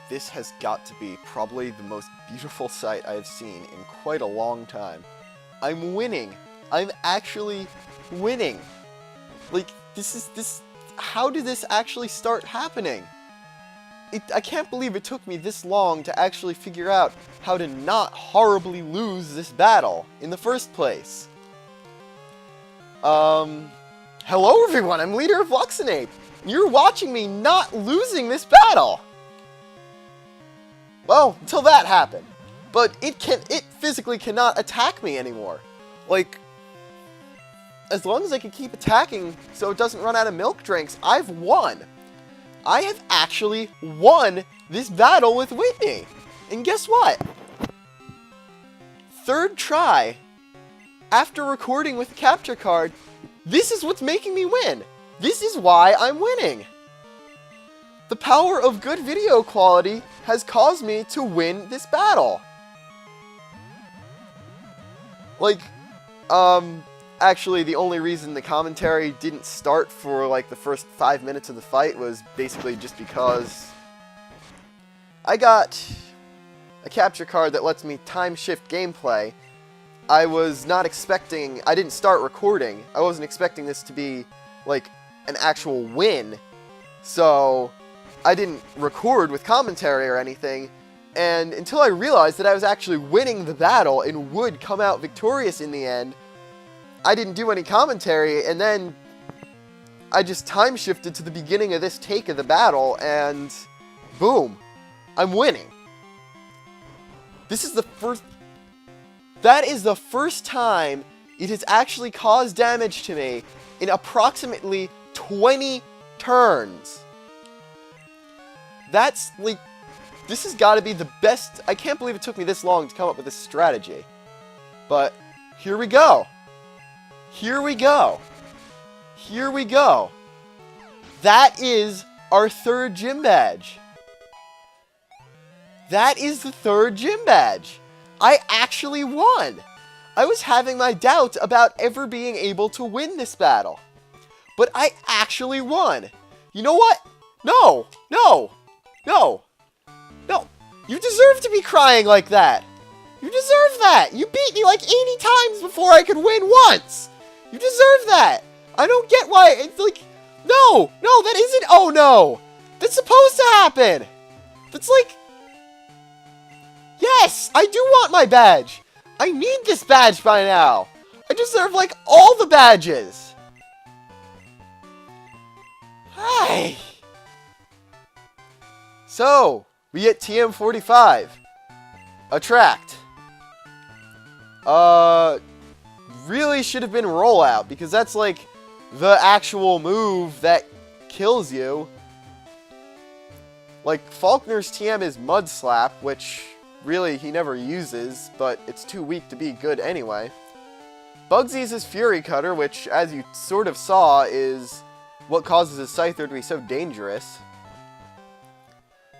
This has got to be probably the most beautiful sight I've seen in quite a long time. I'm winning. I'm actually winning. Like, how did this actually start happening? I can't believe it took me this long to actually figure out how to not horribly lose this battle in the first place. Hello everyone, I'm LeaderofLuxinape. You're watching me not losing this battle. Well, until that happened. But it physically cannot attack me anymore. Like, as long as I can keep attacking so it doesn't run out of milk drinks, I've won. I have actually won this battle with Whitney. And guess what? Third try, after recording with the capture card, this is what's making me win. This is why I'm winning. The power of good video quality has caused me to win this battle. Like, actually, the only reason the commentary didn't start for, like, the first 5 minutes of the fight was basically just because I got a capture card that lets me time shift gameplay. I was not expecting, I didn't start recording. I wasn't expecting this to be, like, an actual win. So I didn't record with commentary or anything, and until I realized that I was actually winning the battle and would come out victorious in the end, I didn't do any commentary, and then I just time shifted to the beginning of this take of the battle, and boom, I'm winning. This is the first... That is the first time it has actually caused damage to me in approximately 20 turns. That's, like... This has got to be the best... I can't believe it took me this long to come up with this strategy. But, here we go. Here we go. Here we go. That is our third gym badge. That is the third gym badge. I actually won. I was having my doubts about ever being able to win this battle. But I actually won. You know what? No. No. No. No. You deserve to be crying like that. You deserve that. You beat me like 80 times before I could win once. You deserve that. I don't get why. It's like, no. No, that isn't. Oh, no. That's supposed to happen. That's like... Yes, I do want my badge. I need this badge by now. I deserve, like, all the badges. Hi. So, we get TM45. Attract. Really should have been rollout, because that's, like, the actual move that kills you. Like, Faulkner's TM is Mud Slap, which... really, he never uses, but it's too weak to be good anyway. Bugsy's is Fury Cutter, which, as you sort of saw, is what causes his Scyther to be so dangerous.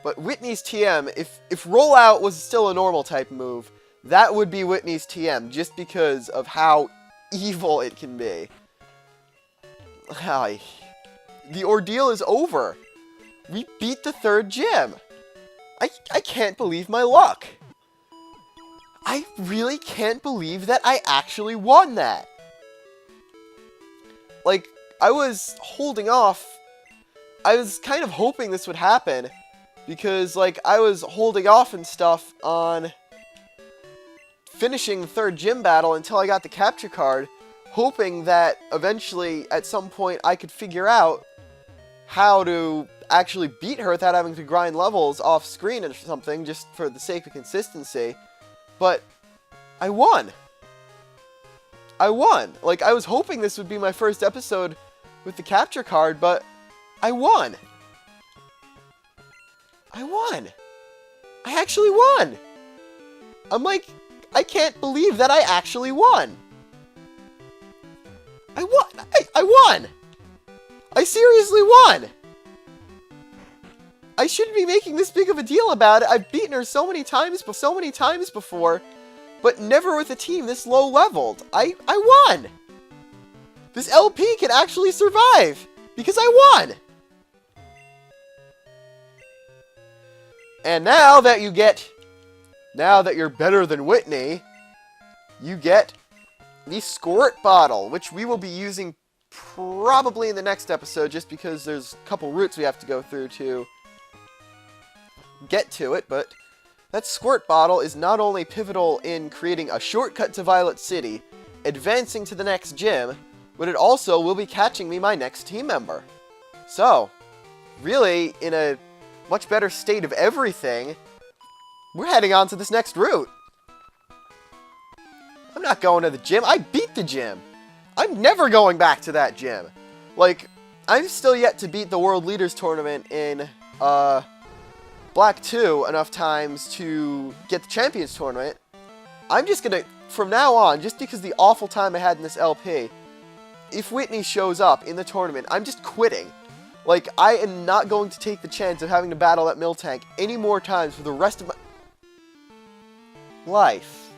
But Whitney's TM, if Rollout was still a normal type move, that would be Whitney's TM, just because of how evil it can be. The ordeal is over. We beat the third gym. I can't believe my luck. I really can't believe that I actually won that. Like, I was holding off. I was kind of hoping this would happen. Because, like, I was holding off and stuff on finishing the third gym battle until I got the capture card. Hoping that eventually, at some point, I could figure out how to actually beat her without having to grind levels off screen or something, just for the sake of consistency. But I won. I won. Like, I was hoping this would be my first episode with the capture card, but I won. I won. I actually won. I'm like, I can't believe that I actually won. I won. I won. I seriously won. I shouldn't be making this big of a deal about it. I've beaten her so many times before, but never with a team this low leveled. I won. This LP can actually survive because I won. And now that you're better than Whitney, you get the Squirt Bottle, which we will be using probably in the next episode, just because there's a couple routes we have to go through to get to it. But that Squirt Bottle is not only pivotal in creating a shortcut to Violet City, advancing to the next gym, but it also will be catching me my next team member. So, really, in a much better state of everything, we're heading on to this next route. I'm not going to the gym. I beat the gym. I'm never going back to that gym. Like, I'm still yet to beat the World Leaders Tournament in, Black 2 enough times to get the Champions Tournament. I'm just gonna, from now on, just because the awful time I had in this LP, if Whitney shows up in the tournament, I'm just quitting. Like, I am not going to take the chance of having to battle that Miltank any more times for the rest of my life.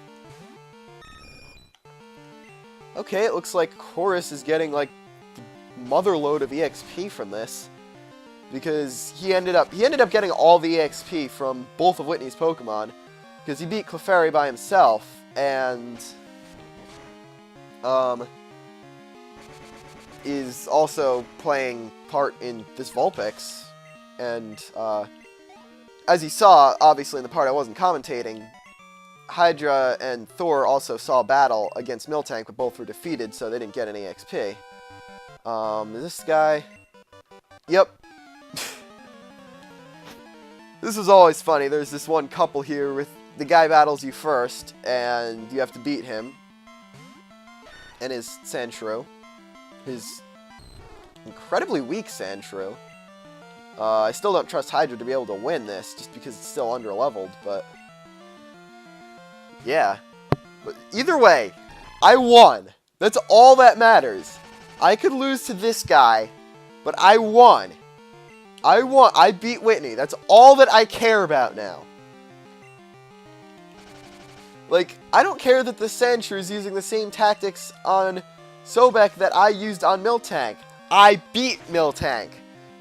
Okay, it looks like Chorus is getting, like, the motherload of EXP from this. Because he ended up getting all the EXP from both of Whitney's Pokemon. Because he beat Clefairy by himself, and is also playing part in this Vulpix, and as you saw, obviously in the part I wasn't commentating, Hydra and Thor also saw battle against Miltank, but both were defeated, so they didn't get any XP. This guy... Yep. This is always funny. There's this one couple here with the guy battles you first, and you have to beat him. And his Sandshrew. His incredibly weak Sandshrew. I still don't trust Hydra to be able to win this, just because it's still under-leveled, but... Yeah. But either way, I won. That's all that matters. I could lose to this guy, but I won. I won. I beat Whitney. That's all that I care about now. Like, I don't care that the Sandshrew is using the same tactics on Sobek that I used on Miltank. I beat Miltank.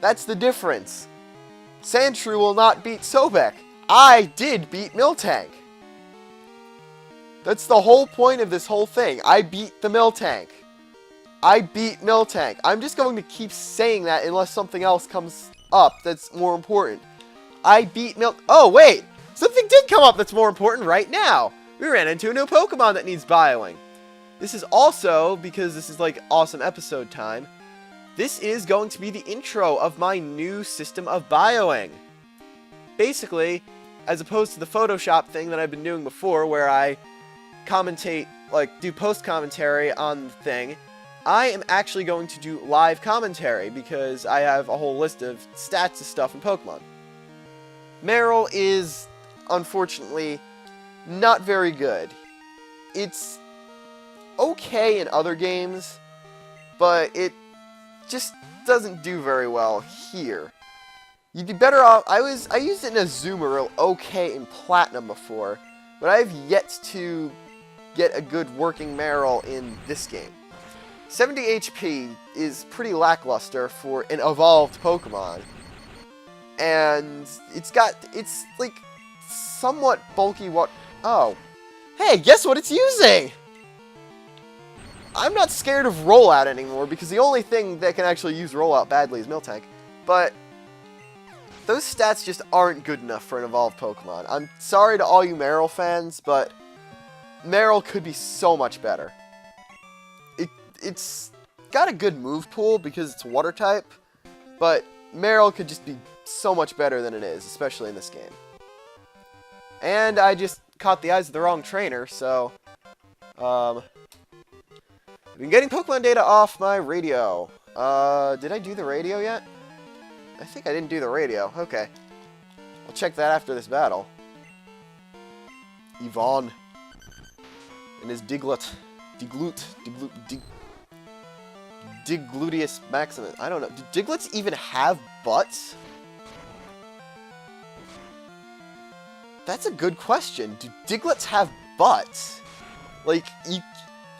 That's the difference. Sandshrew will not beat Sobek. I did beat Miltank. That's the whole point of this whole thing. I beat the Miltank. I beat Miltank. I'm just going to keep saying that unless something else comes up that's more important. I beat Oh, wait! Something did come up that's more important right now! We ran into a new Pokemon that needs bioing. This is also, because this is like awesome episode time, this is going to be the intro of my new system of bioing. Basically, as opposed to the Photoshop thing that I've been doing before, where I commentate, like, do post-commentary on the thing, I am actually going to do live commentary, because I have a whole list of stats of stuff in Pokemon. Meryl is, unfortunately, not very good. It's okay in other games, but it just doesn't do very well here. You'd be better off... I used it in Azumarill okay in Platinum before, but I've yet to get a good working Meryl in this game. 70 HP is pretty lackluster for an evolved Pokemon. And it's like somewhat bulky oh. Hey, guess what it's using? I'm not scared of Rollout anymore because the only thing that can actually use Rollout badly is Miltank. But those stats just aren't good enough for an evolved Pokemon. I'm sorry to all you Meryl fans, but Meryl could be so much better. It's got a good move pool because it's water type, but Meryl could just be so much better than it is, especially in this game. And I just caught the eyes of the wrong trainer, so I've been getting Pokemon data off my radio. Did I do the radio yet? I think I didn't do the radio. Okay. I'll check that after this battle. Yvonne and his Digluteus Maximus. I don't know. Do Diglets even have butts? That's a good question. Do Diglets have butts? Like,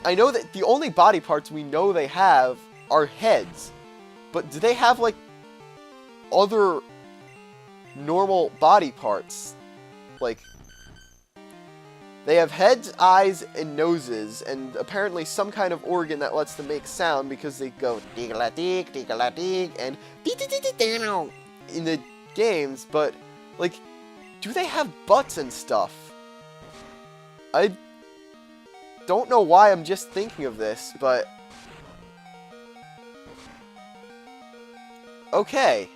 I know that the only body parts we know they have are heads. But do they have, like, other normal body parts? Like, they have heads, eyes, and noses, and apparently some kind of organ that lets them make sound because they go dig-a-la-dig, dig-a-la-dig, and in the games, but, like, do they have butts and stuff? I don't know why I'm just thinking of this, but... Okay.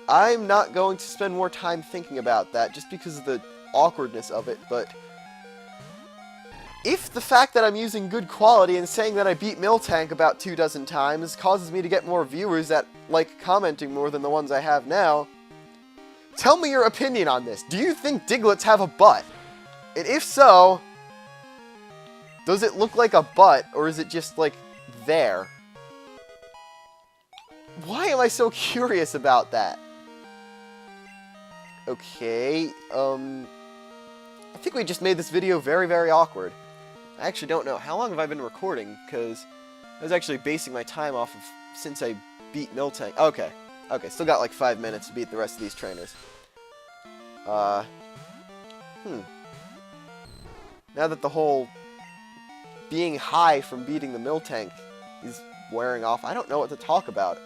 I'm not going to spend more time thinking about that, just because of the awkwardness of it, but if the fact that I'm using good quality and saying that I beat Miltank about 24 times causes me to get more viewers that like commenting more than the ones I have now, tell me your opinion on this. Do you think Diglets have a butt? And if so, does it look like a butt, or is it just, like, there? Why am I so curious about that? Okay, I think we just made this video very, very awkward. I actually don't know. How long have I been recording? Because I was actually basing my time off of since I beat Miltank. Okay, still got like 5 minutes to beat the rest of these trainers. Now that the whole being high from beating the Miltank is wearing off. I don't know what to talk about.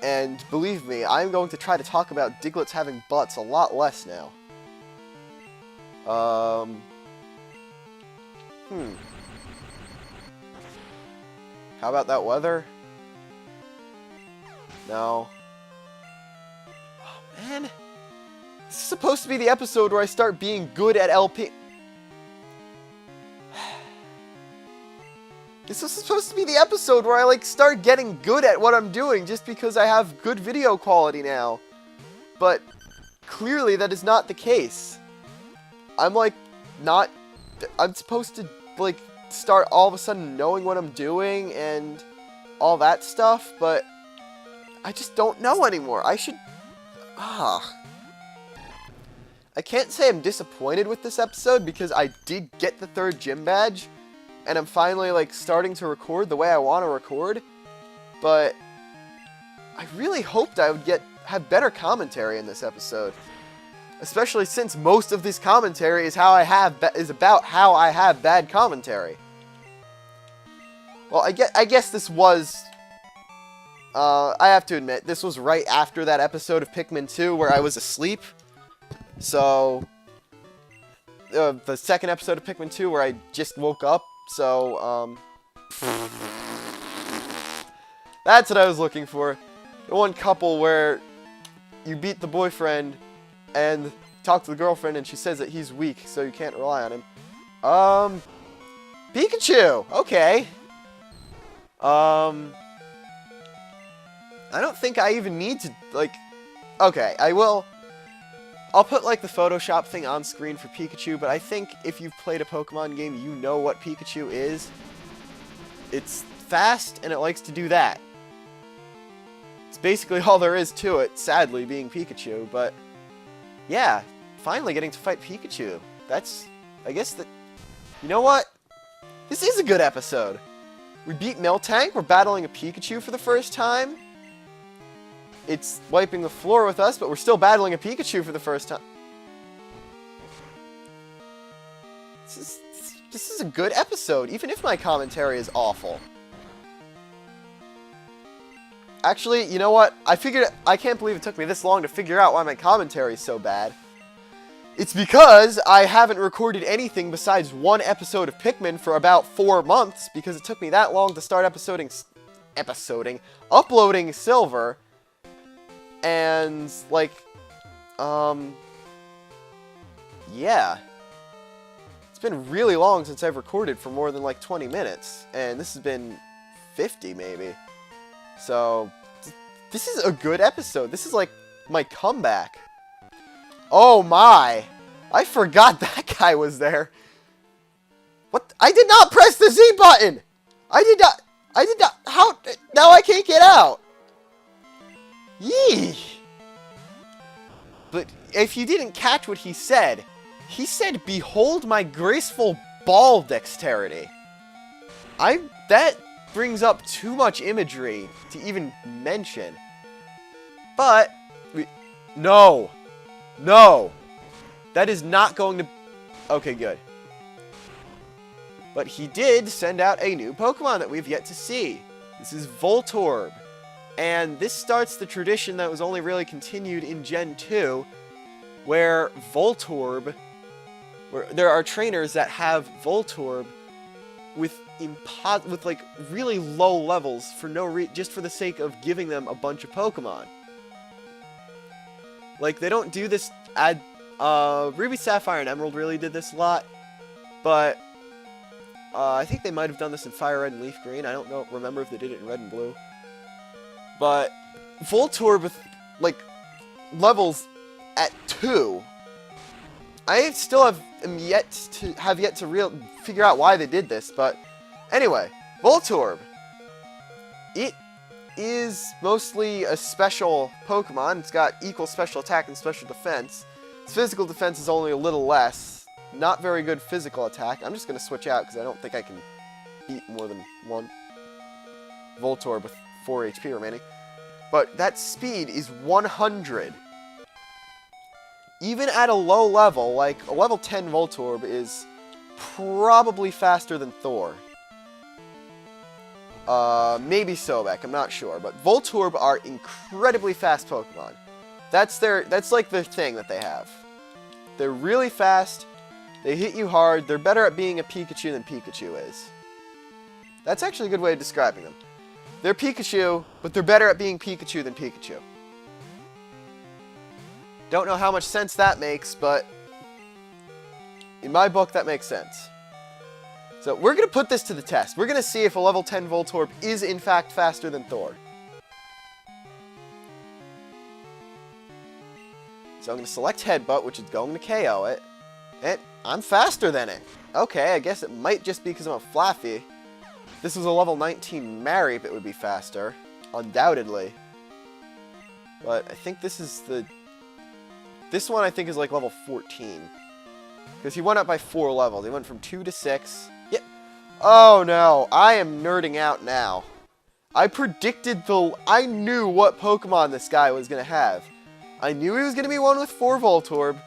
And believe me, I'm going to try to talk about Digletts having butts a lot less now. How about that weather? No. Oh, man. This is supposed to be the episode where I start being good at LP. This is supposed to be the episode where I, like, start getting good at what I'm doing just because I have good video quality now. But clearly that is not the case. I'm, like, not... I'm supposed to, like, start all of a sudden knowing what I'm doing and all that stuff, but I just don't know anymore. I should... I can't say I'm disappointed with this episode because I did get the 3rd gym badge, and I'm finally, like, starting to record the way I want to record, but I really hoped I would have better commentary in this episode. Especially since most of this commentary is about how I have bad commentary. Well, I guess this was... I have to admit, this was right after that episode of Pikmin 2 where I was asleep. So... the 2nd episode of Pikmin 2 where I just woke up. So, that's what I was looking for. The one couple where you beat the boyfriend and talk to the girlfriend and she says that he's weak, so you can't rely on him. Pikachu! Okay. I don't think I even need to, like... Okay, I'll put, like, the Photoshop thing on screen for Pikachu, but I think if you've played a Pokemon game, you know what Pikachu is. It's fast, and it likes to do that. It's basically all there is to it, sadly, being Pikachu, but... Yeah, finally getting to fight Pikachu. That's... I guess that... You know what? This is a good episode. We beat Miltank, we're battling a Pikachu for the first time. It's wiping the floor with us, but we're still battling a Pikachu for the first time. This is a good episode, even if my commentary is awful. Actually, you know what? I can't believe it took me this long to figure out why my commentary is so bad. It's because I haven't recorded anything besides one episode of Pikmin for about 4 months, because it took me that long to start uploading Silver. And, like, yeah. It's been really long since I've recorded for more than, like, 20 minutes. And this has been 50, maybe. So, this is a good episode. This is, like, my comeback. Oh, my. I forgot that guy was there. What? I did not press the Z button! I did not. How? Now I can't get out. Yee! But if you didn't catch what he said, behold my graceful ball dexterity. That brings up too much imagery to even mention. But, no. That is not going to... Okay, good. But he did send out a new Pokemon that we've yet to see. This is Voltorb. And this starts the tradition that was only really continued in Gen 2, where Voltorb, where there are trainers that have Voltorb with like really low levels for just for the sake of giving them a bunch of Pokemon. Like, they don't do this Ruby, Sapphire, and Emerald really did this a lot, but I think they might have done this in Fire Red and Leaf Green. I don't remember if they did it in Red and Blue. But Voltorb with, like, levels at 2, I still have yet to figure out why they did this. But anyway, Voltorb. It is mostly a special Pokemon. It's got equal special attack and special defense. Its physical defense is only a little less. Not very good physical attack. I'm just going to switch out because I don't think I can beat more than one Voltorb with 4 HP remaining. But that speed is 100. Even at a low level, like a level 10 Voltorb is probably faster than Thor. Maybe Sobek, I'm not sure. But Voltorb are incredibly fast Pokemon. That's like the thing that they have. They're really fast, they hit you hard, they're better at being a Pikachu than Pikachu is. That's actually a good way of describing them. They're Pikachu, but they're better at being Pikachu than Pikachu. Don't know how much sense that makes, but in my book, that makes sense. So we're going to put this to the test. We're going to see if a level 10 Voltorb is in fact faster than Thor. So I'm going to select Headbutt, which is going to KO it. And I'm faster than it. Okay, I guess it might just be because I'm a Flaffy. If this was a level 19 Mareep, it would be faster. Undoubtedly. But I think this is the... This one I think is like level 14. Because he went up by 4 levels. He went from 2 to 6. Yep. Oh no, I am nerding out now. I knew what Pokemon this guy was going to have. I knew he was going to be one with 4 Voltorb.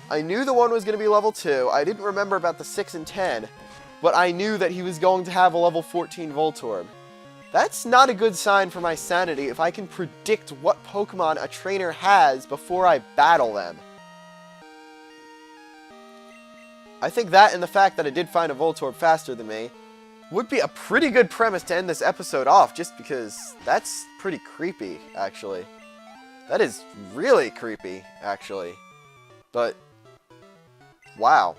I knew the one was going to be level 2. I didn't remember about the 6 and 10. But I knew that he was going to have a level 14 Voltorb. That's not a good sign for my sanity if I can predict what Pokemon a trainer has before I battle them. I think that and the fact that I did find a Voltorb faster than me would be a pretty good premise to end this episode off, just because that's pretty creepy, actually. That is really creepy, actually. But, wow.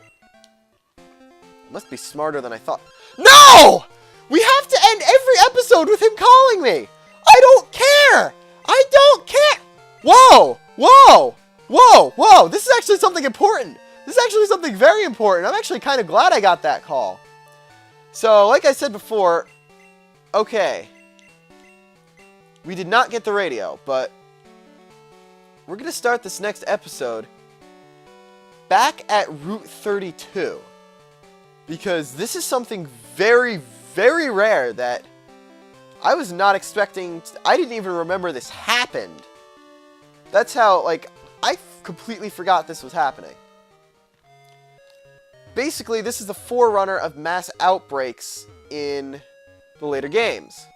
Must be smarter than I thought. No! We have to end every episode with him calling me! I don't care! I don't care! Whoa! Whoa! Whoa! Whoa! This is actually something important! This is actually something very important. I'm actually kind of glad I got that call. So, like I said before, okay. We did not get the radio, but we're going to start this next episode back at Route 32. Because this is something very, very rare that I was not expecting. I didn't even remember this happened. That's how, like, I completely forgot this was happening. Basically, this is the forerunner of mass outbreaks in the later games.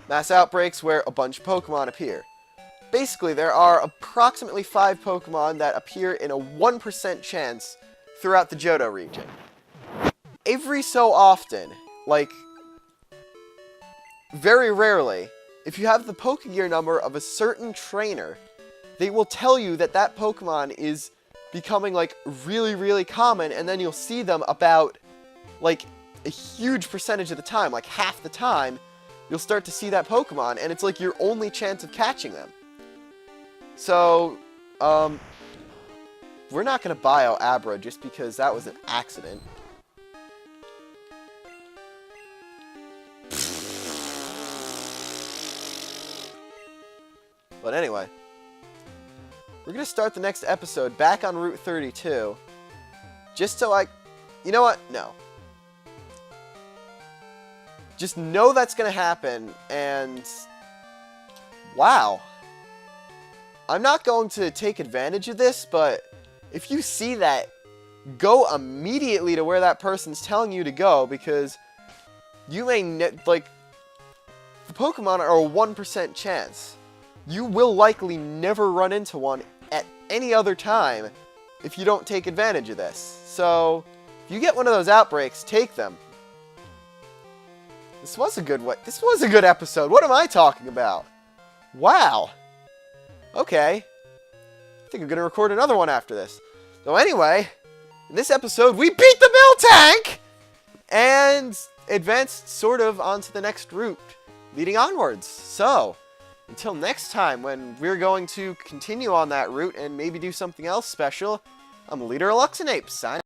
Mass outbreaks where a bunch of Pokemon appear. Basically, there are approximately 5 Pokemon that appear in a 1% chance throughout the Johto region. Every so often, like, very rarely, if you have the Pokegear number of a certain trainer, they will tell you that that Pokemon is becoming, like, really, really common, and then you'll see them about, like, a huge percentage of the time, like half the time, you'll start to see that Pokemon, and it's like your only chance of catching them. So, we're not going to bio Abra just because that was an accident. But anyway, we're going to start the next episode back on Route 32, just so you know what? No. Just know that's going to happen, and wow. I'm not going to take advantage of this, but if you see that, go immediately to where that person's telling you to go, because you may, like, the Pokemon are a 1% chance. You will likely never run into one at any other time if you don't take advantage of this. So, if you get one of those outbreaks, take them. This was a good episode. What am I talking about? Wow. Okay. I think I'm going to record another one after this. So anyway, in this episode, we beat the Miltank! And advanced sort of onto the next route, leading onwards. So, until next time, when we're going to continue on that route and maybe do something else special, I'm LeaderofLuxinape, signing